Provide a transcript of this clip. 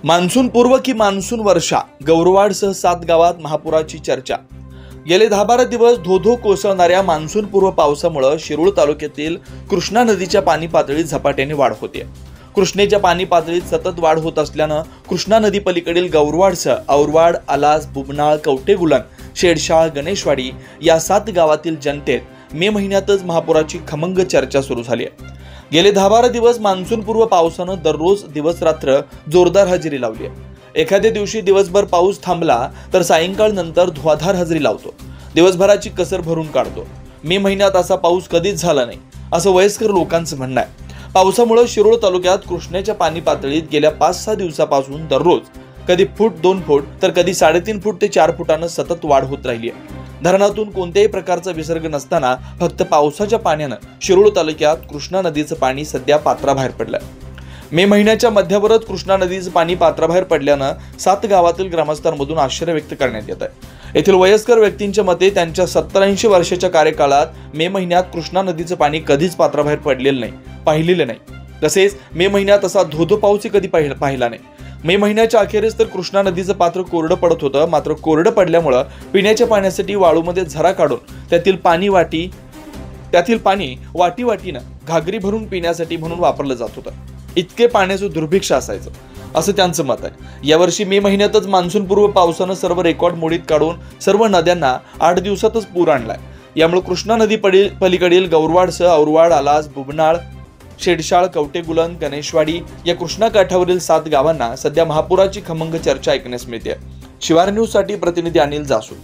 Monsoon पूर्व की monsoon वर्षा, गौरवाडसह 7 गावात महापुराची चर्चा। गेले 10-12 दिवस धोधो कोसळणाऱ्या मान्सून पूर्व पावसामुळे शिरूर तालुक्यातील कृष्णा नदीच्या पाणी पातळीत झपाट्याने वाढ होते। कृष्णेच्या पाणी पातळीत सतत वाढ होत असल्याने कृष्णा नदी पलीकडील गौरवाडसह औरवाड, आलास, बुबनाळ, कवटेगुलन, शेडशाळ, गणेशवाडी या 7 गावातील जनतेत मे महिन्यातच महापुराची खमंग चर्चा सुरू झाली आहे। गेले 10-12 दिवस मान्सून पूर्व पावसाने दररोज दिवस रात्र जोरदार हजेरी लावली आहे। एखाद्या दिवशी दिवसभर पाऊस थांबला तर सायंकाळ नंतर धुवाधार हजेरी लावतो, दिवसभराची कसर भरून काढतो। मे महिन्यात असा पाऊस कधीच झाला नाही असं वयस्कर लोकांचं म्हणणं आहे। पावसामुळे शिरूर तालुक्यात कृष्णेच्या पाणी पातळीत गेल्या 5-6 दिवसापासून दररोज कधी फूट 2 फूट तर कधी 3.5 फूट ते 4 फुटानं सतत वाढ होत राहिली आहे। धरणातून कोणत्याही प्रकारचा विसर्ग नसताना फक्त पावसाच्या पाण्याने शिरूर तालुक्यात कृष्णा नदीचं पाणी सध्या पात्राबाहेर पडलंय। मे महिन्याच्या मध्यावरच कृष्णा नदीचं पाणी पात्राबाहेर पडल्यानं 7 गावातील ग्रामस्थांमधून आश्चर्य व्यक्त करण्यात येत आहे। येथील वयस्कर व्यक्तींच्या मते त्यांच्या 70-80 वर्षाच्या कार्यकाळात मे महिन्यात कृष्णा नदीचं पाणी कधीच पात्राबाहेर पडलेलं नाही, पाहिलेलं नाही। तसेच मे महिन्यात असा धोधो पाऊसही कधी पाहिला नाही। मे महिन्याच्या अखेरीस तर कृष्णा नदीचं पात्र कोरडं पडत होतं, मात्र कोरडं पडल्यामुळे पिण्याच्या पाण्यासाठी वाळूमध्ये झरा काढून त्यातील पाणी वाटीनं घागरी भरून पिण्यासाठी म्हणून वापरलं जात होतं। इतके पाण्याचं दुर्भिक्ष असायचं असं त्यांचं मत आहे। यावर्षी मे महिन्यातच मान्सून पूर्व पावसानं सर्व रेकॉर्ड मोडीत काढून सर्व नद्यांना 8 दिवसातच पूर आणलाय। यामुळे कृष्णा नदी पलीकडील गौरवाडसह औरवाड, आलास, बुबनाळ, शेडशाळ, कवटेगुलन, गणेशवाडी या कृष्णा काठावरील 7 गावांना सध्या महापुराची खमंग चर्चा ऐकण्यास मिळते। शिवार न्यूज साठी प्रतिनिधी अनिल जासू।